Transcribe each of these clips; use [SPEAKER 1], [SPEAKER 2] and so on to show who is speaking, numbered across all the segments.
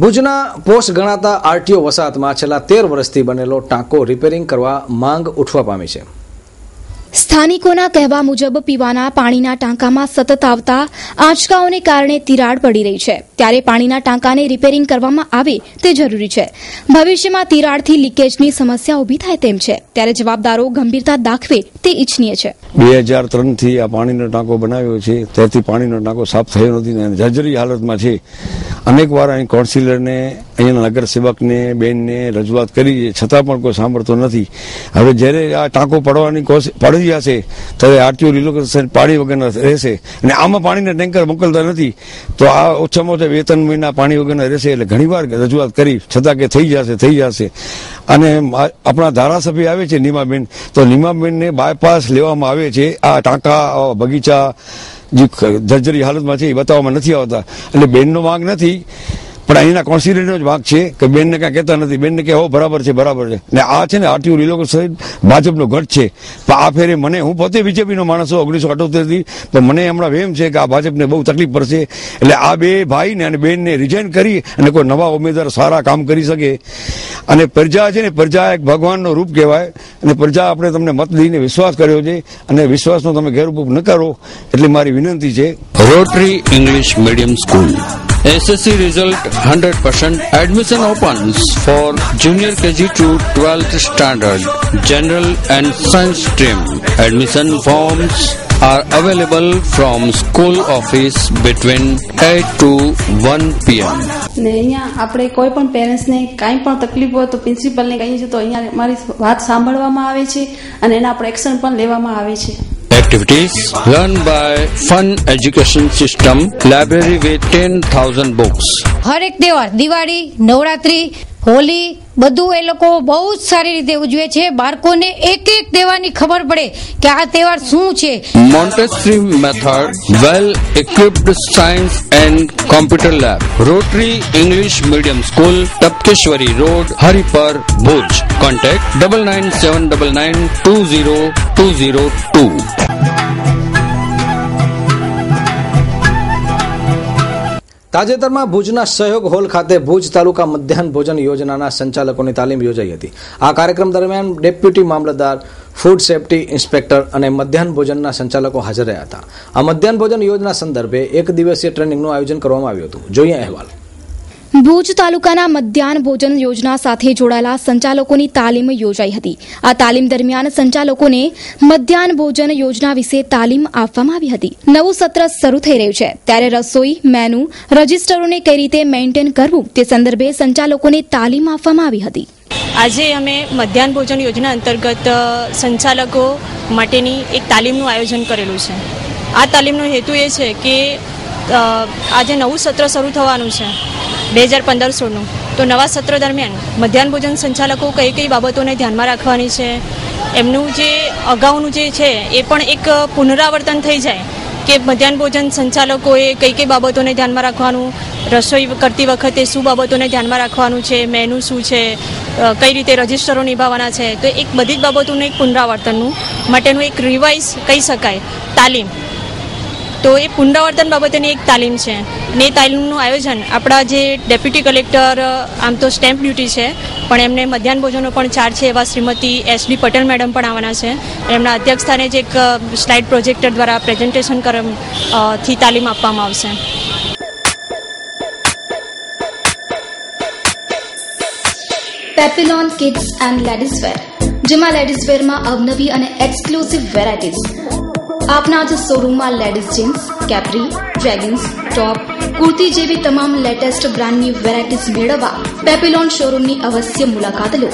[SPEAKER 1] ભુજના પોસ્ટ ગણાતા આરટીઓ વસાહતમાં છેલ્લા 13 વર્ષથી બનેલો ટાંકો રિપેરિંગ કરવા માંગ ઉઠવા પામી છે.
[SPEAKER 2] સ્થાનિકોના કહેવા મુજબ પીવાના પાણીના ટાંકામાં સતત આવતા આંચકાઓને કારણે તિરાડ પડી રહી છે, ત્યારે પાણીના ટાંકાને રિપેરિંગ કરવામાં આવે તે જરૂરી છે. ભવિષ્યમાં તિરાડથી લીકેજની સમસ્યા ઊભી થાય તેમ છે, ત્યારે જવાબદારો ગંભીરતા દાખવે તે ઇચ્છનીય છે.
[SPEAKER 3] 2003 થી આ પાણીનો ટાંકો બનાવ્યો છે, ત્યારથી પાણીનો ટાંકો સાફ થયો નથી અને જર્જરી હાલતમાં છે. અનેક વાર અહીં કાઉન્સિલરને, અહીંયાના નગરસેવકને, બેનને રજૂઆત કરી છે, છતાં પણ કોઈ સાંભળતો નથી. હવે જ્યારે આ ટાંકો પડવાની પડી જશે ત્યારે આરટીઓ રિલોકેશન પાણી વગરના રહેશે અને આમાં પાણીના ટેન્કર મોકલતા નથી, તો આ ઓછામાં ઓછા 2-3 મહિના પાણી વગરના રહેશે. એટલે ઘણીવાર રજૂઆત કરી છતાં કે થઈ જશે. અને આપણા ધારાસભ્ય આવે છે નીમાબેન, તો નીમાબેનને બાયપાસ લેવામાં આવે છે. આ ટાંકા બગીચા જે જર્જરી હાલતમાં છે એ બતાવવામાં નથી આવતા. એટલે બેનનો માંગ નથી, પણ અહીંના કાઉન્સિલરનો જ વાંક છે કે બેનને કાંઈ કહેતા નથી. બેનને કે હો બરાબર છે. ને આ છે ને આરટીઓ રિલોકેશન ભાજપનો ગઢ છે, પણ આ ફેરે હું પોતે બીજેપીનો માણસ છું 1978 થી, પણ મને હમણાં વેમ છે કે આ ભાજપને બહુ તકલીફ પડશે. એટલે આ બે ભાઈને અને બેનને રિઝાઇન કરી અને કોઈ નવા ઉમેદવાર સારા કામ કરી શકે. અને પ્રજા છે ને, પ્રજા એક ભગવાનનો રૂપ કહેવાય અને પ્રજા આપણે તમને મત દઈને વિશ્વાસ કર્યો છે અને વિશ્વાસનો તમે ગેરઉપયોગ ન કરો, એટલે મારી વિનંતી છે.
[SPEAKER 4] Rotary English medium school. SSC result 100%. Admission opens for junior KG to 12th standard, general and science stream. Admission forms are available from school office between 8 to 1 p.m.
[SPEAKER 5] ને અહીંયા આપણે કોઈ પણ પેરેન્ટ્સને કાંઈ પણ તકલીફ હોય તો પ્રિન્સિપલને કહીએ છીએ તો અહીંયા મારી વાત સાંભળવામાં આવે છે અને એના પર એક્શન પણ લેવામાં આવે છે.
[SPEAKER 4] Activities run by Fun Education System, library with 10,000 books.
[SPEAKER 6] હર એક તહેવાર, દિવાળી, નવરાત્રી, હોલી, બધું એ લોકો બહુ જ સારી રીતે ઉજવે છે. બાળકોને એક એક તહેવારની ખબર પડે કે આ તહેવાર શું છે.
[SPEAKER 4] Montessori method, well equipped science and computer lab. Rotary English Medium School, Tapkeshwari Road, Haripar, Bhuj. Contact 9979920202.
[SPEAKER 1] તાજેતરમાં ભુજના સહયોગ હોલ ખાતે ભુજ તાલુકા મધ્યાહન ભોજન યોજનાના સંચાલકોની તાલીમ યોજાઈ હતી. આ કાર્યક્રમ દરમિયાન ડેપ્યુટી મામલતદાર, ફૂડ સેફટી ઇન્સ્પેક્ટર અને મધ્યાહન ભોજનના સંચાલકો હાજર રહ્યા હતા. આ મધ્યાહન ભોજન યોજના સંદર્ભે 1 દિવસીય ટ્રેનિંગનું આયોજન કરવામાં આવ્યું હતું. જોઈએ અહેવાલ.
[SPEAKER 2] ભુજ તાલુકાના મધ્યાહન ભોજન યોજના સાથે જોડાયેલા સંચાલકોની તાલીમ યોજાઈ હતી. આ તાલીમ દરમિયાન સંચાલકોને મધ્યાહન ભોજન યોજના વિશે તાલીમ આપવામાં આવી હતી. નવું સત્ર શરૂ થઈ રહ્યું છે, ત્યારે રસોઈ, મેનુ, રજીસ્ટરોને કઈ રીતે મેન્ટેન કરવું તે સંદર્ભે સંચાલકોને તાલીમ આપવામાં આવી હતી.
[SPEAKER 7] આજે અમે મધ્યાહન ભોજન યોજના અંતર્ગત સંચાલકો માટેની એક તાલીમનું આયોજન કરેલું છે. આ તાલીમનો હેતુ એ છે કે આજે નવું સત્ર શરૂ થવાનું છે 2015-16નું, તો નવા સત્ર દરમિયાન મધ્યાહન ભોજન સંચાલકો કઈ કઈ બાબતોને ધ્યાનમાં રાખવાની છે, એમનું જે અગાઉનું જે છે એ પણ એક પુનરાવર્તન થઈ જાય કે મધ્યાહન ભોજન સંચાલકોએ કઈ કઈ બાબતોને ધ્યાનમાં રાખવાનું, રસોઈ કરતી વખતે શું બાબતોને ધ્યાનમાં રાખવાનું છે, મેનુ શું છે, કઈ રીતે રજીસ્ટરો નિભાવવાના છે, તો એક બધી જ બાબતોનું એક પુનરાવર્તનનું માટેનું એક રિવાઇઝ કહી શકાય તાલીમ. તો એ પુનરાવર્તન બાબતેની એક તાલીમ છે. ને તાલીમનું આયોજન આપણા જે ડેપ્યુટી કલેક્ટર, આમ તો સ્ટેમ્પ ડ્યુટી છે પણ એમને મધ્યાહન ભોજનનો પણ ચાર્જ છે એવા શ્રીમતી SD પટેલ મેડમ પણ આવવાના છે. એમના અધ્યક્ષસ્થાને જ એક સ્લાઇડ પ્રોજેક્ટર દ્વારા પ્રેઝન્ટેશન થી તાલીમ આપવામાં આવશે.
[SPEAKER 2] Papillon kids and ladies wear, જેમાં લેડીઝ વેરમાં અવનવી અને એક્સક્લુસિવ વેરાયટીઝ. આપના જ શોરૂમમાં ladies jeans, capri, jeggings, top, kurti જેવી તમામ લેટેસ્ટ બ્રાન્ડની વેરાયટીઝ મેળવવા પેપિલોન શોરૂમની અવશ્ય મુલાકાત લો.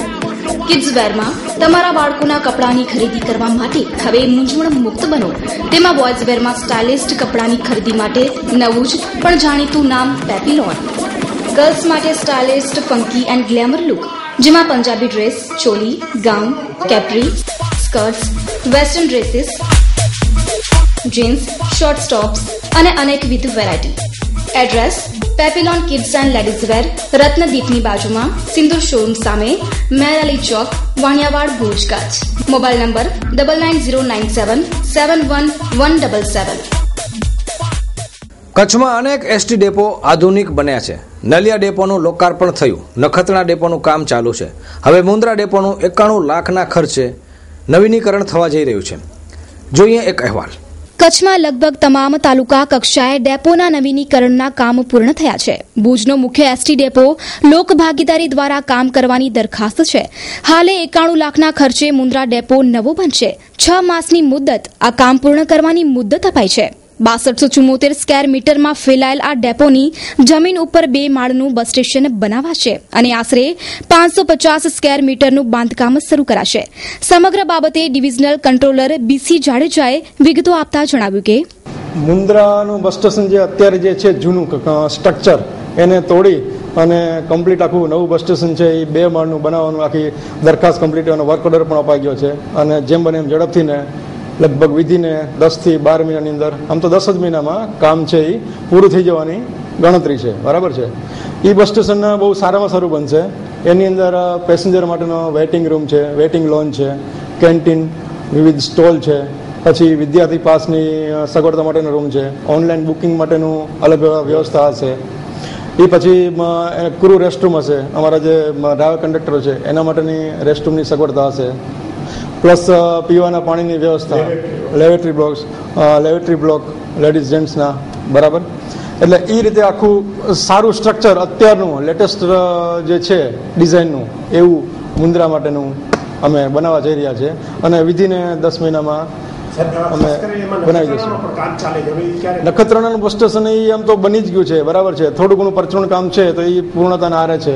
[SPEAKER 2] કિડ્સ વેરમાં તમારા બાળકોના કપડાની ખરીદી કરવા માટે હવે મૂંઝવણ મુક્ત બનો. તેમાં બોયઝ વેરમાં સ્ટાઇલિસ્ટ કપડાની ખરીદી માટે નવું જ પણ જાણીતું નામ પેપિલોન. ગર્લ્સ માટે stylist, funky and glamour look, જેમાં Punjabi dress, choli, gown, capri, skirts, western dresses, jeans, short tops અને અનેકવિધ variety. Address: Papillon kids and ladies wear, રત્નદીપની બાજુમાં, સિંદૂર શોરૂમ સામે, મેર અલી ચોક, વાણિયાવાડ, ભુજ, કચ્છ. Mobile number 9909771177.
[SPEAKER 1] કચ્છમાં અનેક એસટી ડેપો આધુનિક બન્યા છે. નલિયા ડેપોનું લોકાર્પણ થયું. નખત્રાણા ડેપોનું કામ ચાલુ છે. હવે મુન્દ્રા ડેપોનું 91 લાખના ખર્ચે નવીનીકરણ થવા જઈ રહ્યું છે. જોઈએ એક અહેવાલ.
[SPEAKER 2] કચ્છમાં લગભગ તમામ તાલુકા કક્ષાએ ડેપોના નવીનીકરણના કામ પૂર્ણ થયા છે. ભુજનો મુખ્ય એસટી ડેપો લોકભાગીદારી દ્વારા કામ કરવાની દરખાસ્ત છે. હાલે 91 લાખના ખર્ચે મુન્દ્રા ડેપો નવો બનશે. 6 માસની મુદ્દત આ કામ પૂર્ણ કરવાની મુદ્દત અપાઈ છે. 6274 સ્ક્વેર મીટરમાં ફેલાયેલ આ ડેપોની જમીન ઉપર 2 માળનું બસ સ્ટેશન બનાવાશે અને આશરે 550 સ્ક્વેર મીટરનું બાંધકામ શરૂ કરાશે. સમગ્ર બાબતે ડિવિઝનલ કંટ્રોલર બીસી જાડેજાએ વિગતો આપતા જણાવ્યું કે
[SPEAKER 8] મુન્દ્રાનું બસ સ્ટેશન જે અત્યારે જે છે જૂનું સ્ટ્રક્ચર એને તોડી અને કમ્પ્લીટ આખું નવું બસ સ્ટેશન છે એ 2 માળનું બનાવવાનું આખી દરખાસ્ત કમ્પ્લીટ અને વર્ક ઓર્ડર પણ અપાઈ ગયો છે અને જેમ બને એમ ઝડપથી ને લગભગ વિધિને 10 થી 12 મહિનાની અંદર, આમ તો 10 જ મહિનામાં કામ છે એ પૂરું થઈ જવાની ગણતરી છે. બરાબર છે. એ બસ સ્ટેશન બહુ સારામાં સારું બનશે. એની અંદર પેસેન્જર માટેનો વેઇટિંગ રૂમ છે, વેઇટિંગ લોન છે, કેન્ટીન, વિવિધ સ્ટોલ છે, પછી વિદ્યાર્થી પાસની સગવડતા માટેનો રૂમ છે, ઓનલાઈન બુકિંગ માટેનું અલગ વ્યવસ્થા હશે. એ પછી ક્રૂ રેસ્ટરૂમ હશે, અમારા જે ડ્રાઈવર કંડક્ટરો છે એના માટેની રેસ્ટરૂમની સગવડતા હશે, પ્લસ પીવાના પાણીની વ્યવસ્થા, લેવેટરી બ્લોક લેડીઝ જેન્ટ્સના. બરાબર. એટલે એ રીતે આખું સારું સ્ટ્રક્ચર અત્યારનું લેટેસ્ટ જે છે ડિઝાઇનનું એવું મુન્દ્રા માટેનું અમે બનાવવા જઈ રહ્યા છે અને વિધિને 10 મહિનામાં અમે બનાવી દઈશું. નખત્રાણાનું બસ સ્ટેશન એ આમ તો બની જ ગયું છે. બરાબર છે. થોડું ઘણું પરચુરણ કામ છે તો એ પૂર્ણતાના આરે છે.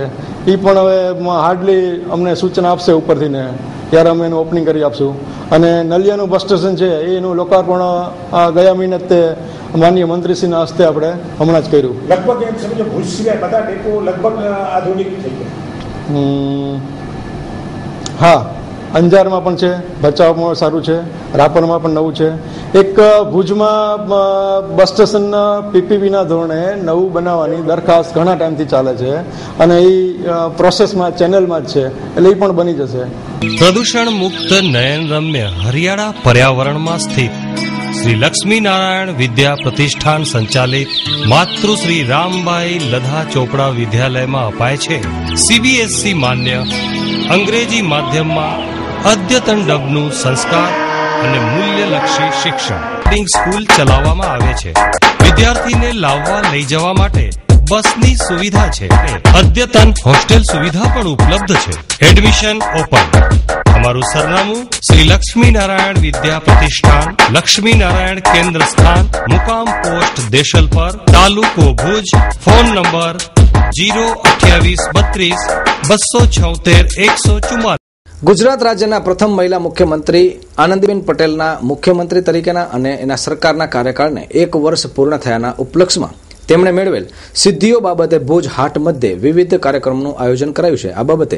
[SPEAKER 8] એ પણ હવે હાર્ડલી અમને સૂચના આપશે ઉપરથી ને ત્યારે અમે એનું ઓપનિંગ કરી આપશું. અને નલિયાનું બસ સ્ટેશન છે એનું લોકાર્પણ ગયા મહિને તે માનનીય મંત્રીશ્રીના હસ્તે આપણે હમણાં જ કર્યું.
[SPEAKER 9] લગભગ એમ સમજો ભુજ સિવાય બધા ડેપો લગભગ આધુનિક થઈ ગયા.
[SPEAKER 8] હા, અંજારમાં પણ છે, ભચાઉમાં સારું છે, રાપરમાં પણ નવું છે. એક ભુજમાં બસ સ્ટેશન પીપીપીના ધોરણે નવું બનાવવાની દરખાસ્ત ઘણા ટાઈમથી ચાલે છે અને એ પ્રોસેસમાં ચેનલમાં જ છે, એટલે એ પણ બની જશે.
[SPEAKER 10] પ્રદૂષણ મુક્ત નયન રમ્ય હરિયાળા પર્યાવરણમાં સ્થિત શ્રી લક્ષ્મી નારાયણ વિદ્યા પ્રતિષ્ઠાન સંચાલિત માતૃશ્રી રામબાઈ લધા ચોપડા વિદ્યાલયમાં અપાય છે સીબીએસઈ માન્ય અંગ્રેજી માધ્યમમાં અદ્યતન ઢબનું સંસ્કાર અને મૂલ્યલક્ષી શિક્ષણ. સ્કૂલ ચલાવવામાં આવે છે. વિદ્યાર્થીને લાવવા લઈ જવા માટે બસની સુવિધા છે. અદ્યતન હોસ્ટેલ સુવિધા પણ ઉપલબ્ધ છે. Admission open. અમારું સરનામું શ્રી લક્ષ્મી નારાયણ વિદ્યા પ્રતિષ્ઠાન, લક્ષ્મી નારાયણ કેન્દ્ર સ્થાન, મુકામ પોસ્ટ દેશલપર, તાલુકો ભુજ. ફોન નંબર 02832
[SPEAKER 1] ગુજરાત રાજ્યના પ્રથમ મહિલા મુખ્યમંત્રી આનંદીબેન પટેલના મુખ્યમંત્રી તરીકેના અને એના સરકારના કાર્યકાળને 1 વર્ષ પૂર્ણ થયાના ઉપલક્ષમાં તેમણે મેળવેલ સિદ્ધિઓ બાબતે ભુજ હાટ મધ્યે વિવિધ કાર્યક્રમોનું આયોજન કરાયું છે. આ બાબતે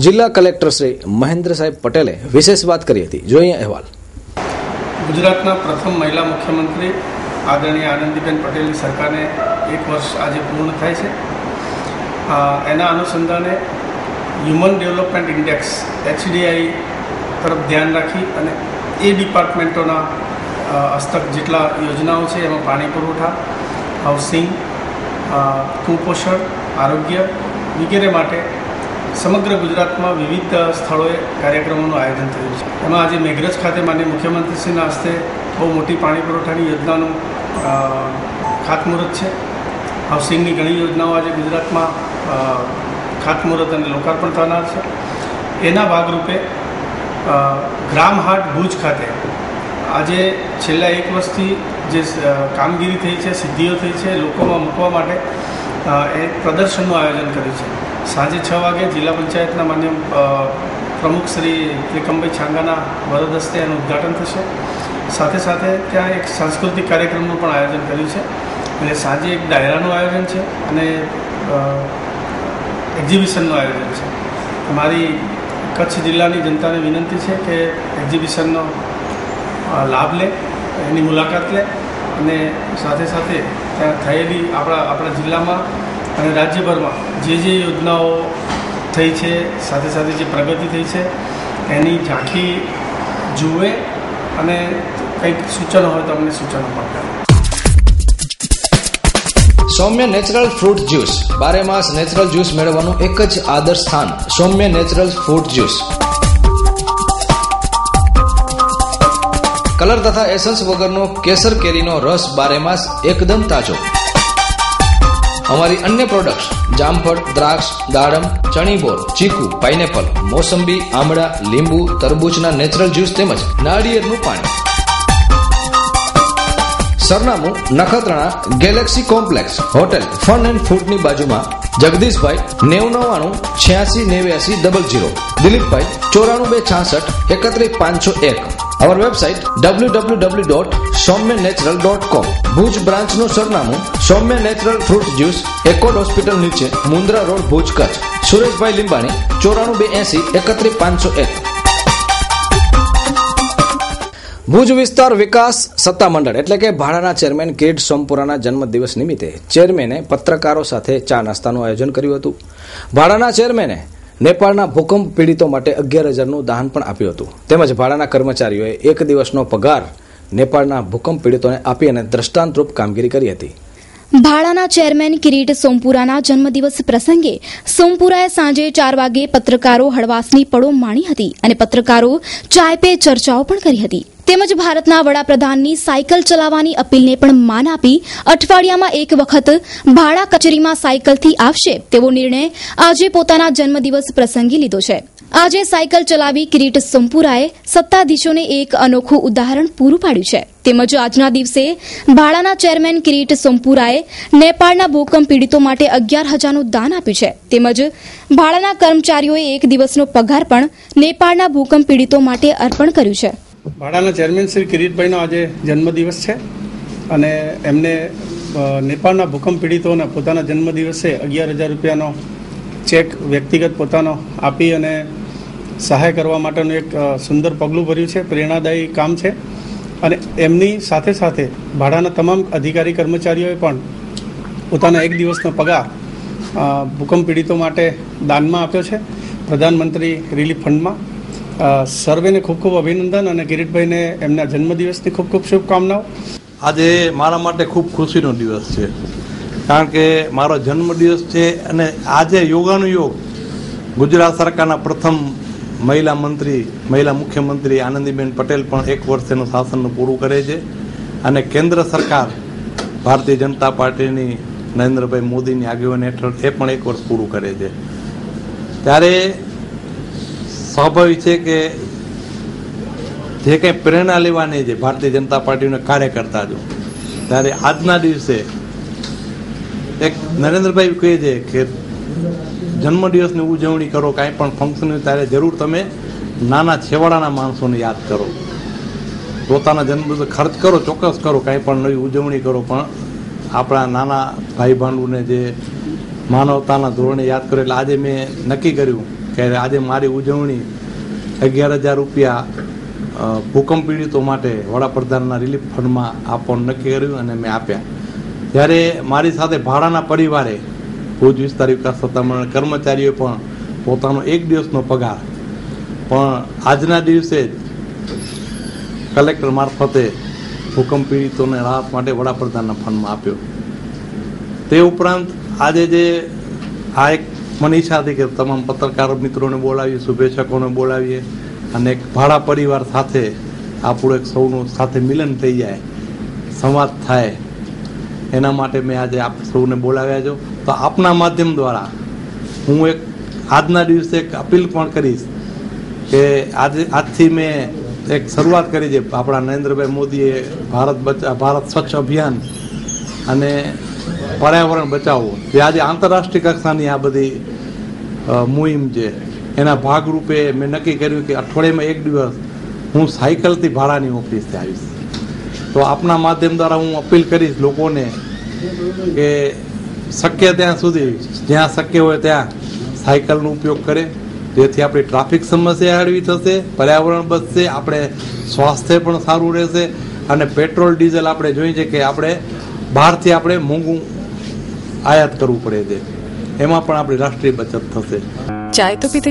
[SPEAKER 1] જિલ્લા કલેક્ટર શ્રી મહેન્દ્ર સાહેબ પટેલે વિશેષ વાત કરી હતી. જોઈએ અહેવાલ.
[SPEAKER 11] ગુજરાતના પ્રથમ મહિલા મુખ્યમંત્રી આદરણીય આનંદીબેન પટેલની સરકારને 1 વર્ષ આજે પૂર્ણ થાય છે. એના અનુસંધાને હ્યુમન ડેવલપમેન્ટ ઇન્ડેક્સ HDI તરફ ધ્યાન રાખી અને એ ડિપાર્ટમેન્ટોના હસ્તક જેટલા યોજનાઓ છે એમાં પાણી પુરવઠા, હાઉસિંગ, કુપોષણ, આરોગ્ય વગેરે માટે સમગ્ર ગુજરાતમાં વિવિધ સ્થળોએ કાર્યક્રમોનું આયોજન થયું છે. એમાં આજે મેઘરજ ખાતે માનનીય મુખ્યમંત્રીશ્રીના હસ્તે બહુ મોટી પાણી પુરવઠાની યોજનાનું ખાતમુહૂર્ત છે. હાઉસિંગની ઘણી યોજનાઓ આજે ગુજરાતમાં ખાતમુહૂર્ત અને લોકાર્પણ થનાર છે. એના ભાગરૂપે ગ્રામ હાટ ભુજ ખાતે આજે છેલ્લા 1 વર્ષથી જે કામગીરી થઈ છે, સિદ્ધિઓ થઈ છે, લોકોમાં મૂકવા માટે એક પ્રદર્શનનું આયોજન કર્યું છે. સાંજે 6 વાગે જિલ્લા પંચાયતના માન્ય પ્રમુખ શ્રી ત્રિકમભાઈ છાંગાના વરદ હસ્તે એનું ઉદ્ઘાટન થશે. સાથે સાથે ત્યાં એક સાંસ્કૃતિક કાર્યક્રમનું પણ આયોજન કર્યું છે. એટલે સાંજે એક ડાયરાનું આયોજન છે અને એક્ઝિબિશનનું આયોજન છે. મારી કચ્છ જિલ્લાની જનતાને વિનંતી છે કે એક્ઝિબિશનનો લાભ લે, એની મુલાકાત લે અને સાથે સાથે ત્યાં થયેલી આપણા જિલ્લામાં અને રાજ્યભરમાં જે યોજનાઓ થઈ છે, સાથે સાથે જે પ્રગતિ થઈ છે એની ઝાંખી જુએ અને કંઈક સૂચનો હોય તો અમને સૂચનો પણ કરે.
[SPEAKER 1] સૌમ્ય નેચરલ ફ્રૂટ જ્યુસ, 12 માસ નેચરલ જ્યુસ મેળવવાનું એક જ આદર્શ સ્થાન, સૌમ્ય નેચરલ ફ્રૂટ જ્યુસ. કલર તથા એસન્સ વગરનો કેસર કેરીનો રસ 12 માસ એકદમ તાજો. અમારી અન્ય પ્રોડક્ટ્સ જામફળ, દ્રાક્ષ, દાડમ, ચણીબોર, ચીકુ, પાઇનેપલ, મોસંબી, આમળા, લીંબુ, તરબૂચના નેચરલ જ્યુસ તેમજ નાળિયેરનું પાણી. સરનામું Nakhatrana galaxy complex, hotel fun and ફૂડની બાજુમાં. જગદીશભાઈ 99898900, દિલીપભાઈ 94266 31501. Our website www.soumyanatural.com. ભુજ બ્રાન્ચનું સરનામું સૌમ્ય નેચરલ ફ્રૂટ જ્યુસ, એકોડ હોસ્પિટલ નીચે, મુન્દ્રા રોડ, ભુજ, કચ્છ. સુરેશભાઈ લીંબાણી 94280 31501. ભુજ વિસ્તાર વિકાસ સત્તામંડળ એટલે કે ભાડાના ચેરમેન કિરીટ સોમપુરાના જન્મદિવસ નિમિત્તે ચેરમેને પત્રકારો સાથે ચા નાસ્તાનું આયોજન કર્યું હતું. ભાડાના ચેરમેને નેપાળના ભૂકંપ પીડિતો માટે 11,000નું દાન પણ આપ્યું હતું. તેમજ ભાડાના કર્મચારીઓએ એક દિવસનો પગાર નેપાળના ભૂકંપ પીડિતોને આપી અને દ્રષ્ટાંતરૂપ કામગીરી કરી હતી.
[SPEAKER 2] ભાડાના ચેરમેન કિરીટ સોમપુરાના જન્મદિવસ પ્રસંગે સોમપુરાએ સાંજે 4 વાગે પત્રકારો હળવાશની પળો માણી હતી અને પત્રકારો ચાય પે ચર્ચાઓ પણ કરી હતી. તેમજ ભારતના વડાપ્રધાનની સાયકલ ચલાવવાની અપીલને પણ માન આપી અઠવાડિયામાં એક વખત ભાડા કચેરીમાં સાયકલથી આવશે તેવો નિર્ણય આજે પોતાના જન્મદિવસ પ્રસંગે લીધો છે. આજે સાયકલ ચલાવી કિરીટ સોમપુરાએ સત્તાધીશોને એક અનોખું ઉદાહરણ પૂરું પાડ્યું છે. તેમજ આજના દિવસે ભાડાના ચેરમેન કિરીટ સોમપુરાએ નેપાળના ભૂકંપ પીડિતો માટે 11,000નું દાન આપ્યું છે. તેમજ ભાડાના કર્મચારીઓએ એક દિવસનો પગાર પણ નેપાળના ભૂકંપ પીડિતો માટે અર્પણ કર્યું છે.
[SPEAKER 11] ભાડાના ચેરમેન શ્રી કિરીટભાઈનો આજે જન્મદિવસ છે અને એમને નેપાળના ભૂકંપ પીડિતોને પોતાના જન્મદિવસે 11,000 રૂપિયાનો ચેક વ્યક્તિગત પોતાનો આપી અને સહાય કરવા માટેનું એક સુંદર પગલું ભર્યું છે. પ્રેરણાદાયી કામ છે અને એમની સાથે સાથે ભાડાના તમામ અધિકારી કર્મચારીઓએ પણ પોતાના એક દિવસનો પગાર ભૂકંપ પીડિતો માટે દાનમાં આપ્યો છે પ્રધાનમંત્રી રિલીફ ફંડમાં. સર્વેને ખૂબ ખૂબ અભિનંદન અને કિરીટભાઈને એમના જન્મદિવસની ખૂબ ખૂબ શુભકામનાઓ.
[SPEAKER 12] આજે મારા માટે ખૂબ ખુશીનો દિવસ છે કારણ કે મારો જન્મદિવસ છે અને આજે યોગાનુયોગ ગુજરાત સરકારના પ્રથમ મહિલા મુખ્યમંત્રી આનંદીબેન પટેલ પણ 1 વર્ષનું શાસનનું પૂરું કરે છે અને કેન્દ્ર સરકાર ભારતીય જનતા પાર્ટીની નરેન્દ્રભાઈ મોદીની આગેવાની હેઠળ એ પણ 1 વર્ષ પૂરું કરે છે. ત્યારે સ્વાભાવિક છે કે જે કંઈ પ્રેરણા લેવાની છે ભારતીય જનતા પાર્ટીના કાર્યકર્તા જો ત્યારે આજના દિવસે એક નરેન્દ્રભાઈ કહે છે કે જન્મદિવસની ઉજવણી કરો, કાંઈ પણ ફંક્શન હોય ત્યારે જરૂર તમે નાના છેવાડાના માણસોને યાદ કરો, પોતાના જન્મદિવસે ખર્ચ કરો, ચોક્કસ કરો, કાંઈ પણ નવી ઉજવણી કરો, પણ આપણા નાના ભાઈ ભાંડુને જે માનવતાના ધોરણે યાદ કરો. એટલે આજે મેં નક્કી કર્યું કે આજે મારી ઉજવણી 11,000 રૂપિયા ભૂકંપ પીડિતો માટે વડાપ્રધાનના રિલીફ ફંડમાં આપવાનું નક્કી કર્યું અને મેં આપ્યા. જ્યારે મારી સાથે ભાડાના પરિવારે ભુજ વિસ્તાર વિકાસ સત્તામંડળ કર્મચારીઓ પણ પોતાનો એક દિવસનો પગાર પણ આજના દિવસે જ કલેક્ટર મારફતે ભૂકંપ પીડિતોને રાહત માટે વડાપ્રધાનના ફંડમાં આપ્યો. તે ઉપરાંત આજે જે આ એક મને ઈચ્છા હતી કે તમામ પત્રકાર મિત્રોને બોલાવીએ, શુભેચ્છકોને બોલાવીએ અને એક ભાડા પરિવાર સાથે આપણું એક સૌનું સાથે મિલન થઈ જાય, સંવાદ થાય, એના માટે મેં આજે આપ સૌને બોલાવ્યા છો. તો આપના માધ્યમ દ્વારા હું એક આજના દિવસે એક અપીલ પણ કરીશ કે આજથી મેં એક શરૂઆત કરી છે. આપણા નરેન્દ્રભાઈ મોદીએ ભારત સ્વચ્છ અભિયાન અને પર્યાવરણ બચાવો જે આજે આંતરરાષ્ટ્રીય કક્ષાની આ બધી મુહિમ છે, એના ભાગરૂપે મેં નક્કી કર્યું કે અઠવાડિયામાં એક દિવસ હું સાયકલથી ભાડાની ઓફિસથી આવીશ. તો આપના માધ્યમ દ્વારા હું અપીલ કરીશ લોકોને કે શક્ય ત્યાં સુધી જ્યાં શક્ય હોય ત્યાં સાયકલનો ઉપયોગ કરે, જેથી આપણી ટ્રાફિક સમસ્યા હળવી થશે, પર્યાવરણ બચશે, આપણે સ્વાસ્થ્ય પણ સારું રહેશે અને પેટ્રોલ ડીઝલ આપણે જોઈએ છે કે આપણે બહારથી આપણે મોંઘું આયાત કરવું પડે છે, એમાં પણ આપણી રાષ્ટ્રીય બચત થશે.
[SPEAKER 13] ચાય તો પીતે